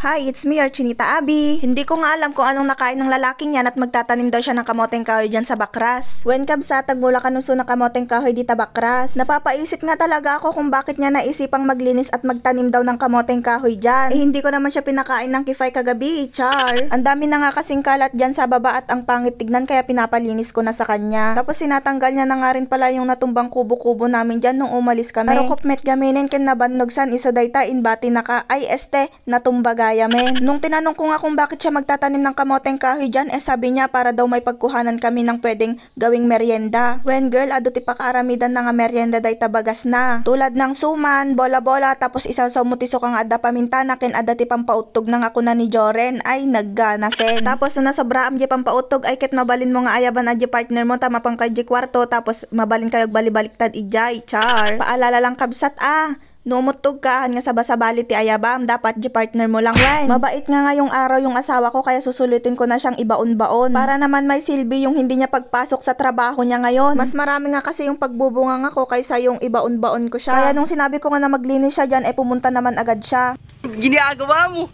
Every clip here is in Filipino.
Hi, it's me, Archinita Abby. Hindi ko nga alam kung anong nakain ng lalaking yan at magtatanim daw siya ng kamoteng kahoy dyan sa bakras. When kabsa, tagmula kanuso na kamoteng kahoy dita bakras. Napapaisip nga talaga ako kung bakit niya naisipang maglinis at magtanim daw ng kamoteng kahoy dyan. Eh hindi ko naman siya pinakain ng kifay kagabi, char. Ang dami na nga kasing kalat dyan sa baba at ang pangit tignan kaya pinapalinis ko na sa kanya. Tapos sinatanggal niya na nga rin pala yung natumbang kubo-kubo namin dyan nung umalis kami. Pero kopmet gaminin kin nabandogsan iso dayta inbati naka ay natumba gaya men. Nung tinanong ko nga kung bakit siya magtatanim ng kamoteng kahoy dyan, sabi niya para daw may pagkuhanan kami ng pwedeng gawing merienda. When girl, ado ti pakaaramidan na nga merienda day tabagas na. Tulad ng suman, bola-bola, tapos isasaw mo tiso kang adda pamintana ken adda ti pampautog na nga kuna ni Joren ay naggana sen. Tapos nung nasobra am di pampautog ay ket mabalin mo nga ayaban adya partner mo tama pang kay kwarto tapos mabalin kayo balibaliktad ijay, char. Paalala lang kabsat Numutog ka nga sa basabali ti ayabam, dapat di partner mo lang wen. Mabait nga ngayong araw yung asawa ko kaya susulitin ko na siyang ibaon-baon. Para naman may silbi yung hindi niya pagpasok sa trabaho niya ngayon. Mas marami nga kasi yung pagbubungang ako kaysa yung ibaon-baon ko siya. Kaya nung sinabi ko nga na maglinis siya dyan, pumunta naman agad siya. Ginagawa mo!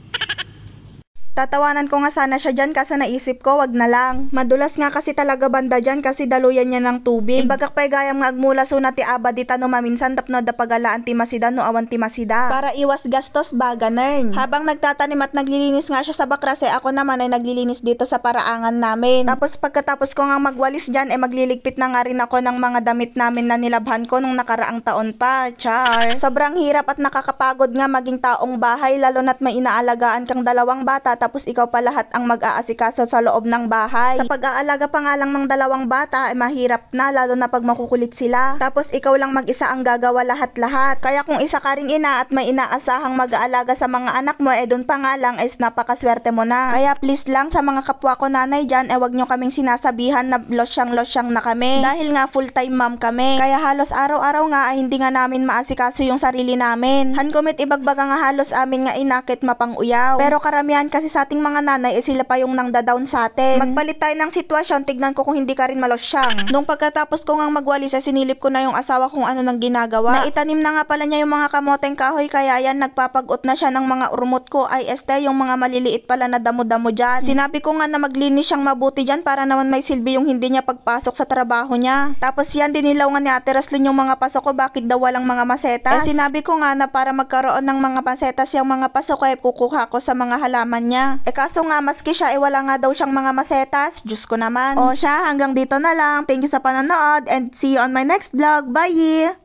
Tatawanan ko nga sana siya dyan kasi naisip ko wag na lang. Madulas nga kasi talaga banda dyan kasi daluyan niya ng tubig. Bagak pa'y gayam nga agmula so na ti aba dita no maminsan tapno da pagalaan ti masida no awan ti masida. Para iwas gastos baga nern. Habang nagtatanim at naglilinis nga siya sa bakras ako naman ay naglilinis dito sa paraangan namin. Tapos pagkatapos ko nga magwalis dyan magliligpit na nga rin ako ng mga damit namin na nilabhan ko nung nakaraang taon pa, char. Sobrang hirap at nakakapagod nga maging taong bahay lalo na't may inaalagaan kang dalawang bata tapos ikaw pa lahat ang mag-aasikaso sa loob ng bahay. Sa pag-aalaga pa nga lang ng dalawang bata mahirap na lalo na pag makukulit sila. Tapos ikaw lang mag-isa ang gagawa lahat-lahat. Kaya kung isa ka ring ina at may inaasahang mag-aalaga sa mga anak mo dun pa nga lang napakaswerte mo na. Kaya please lang sa mga kapwa ko nanay dyan wag nyo kaming sinasabihan na losyang na kami. Dahil nga full-time mom kami. Kaya halos araw-araw nga hindi nga namin maasikaso yung sarili namin. Hankumit ibagbaga nga halos amin nga inakit mapang-uyaw. Pero karamihan kasi sa ating mga nanay sila pa yung nangda-down sa atin. Magpalit tayo ng sitwasyon, tignan ko kung hindi ka rin malosyang. Nung pagkatapos ko ngang magwalis sinilip ko na yung asawa kung ano nang ginagawa. Naitanim na nga pala niya yung mga kamoteng kahoy kaya yan nagpapagot na siya ng mga urmot ko yung mga maliliit pala na damo-damo dyan. Sinabi ko nga na maglinis siyang mabuti dyan para naman may silbi yung hindi niya pagpasok sa trabaho niya. Tapos yan dinilaw nga ni Ate Raslin yung mga pasok ko bakit daw walang mga masetas. Sinabi ko nga na para magkaroon ng mga masetas yung mga pasok kukuha ko sa mga halaman niya. Kaso nga maski siya wala nga daw siyang mga masetas. Diyos ko naman. O siya, hanggang dito na lang. Thank you sa panonood and see you on my next vlog. Bye!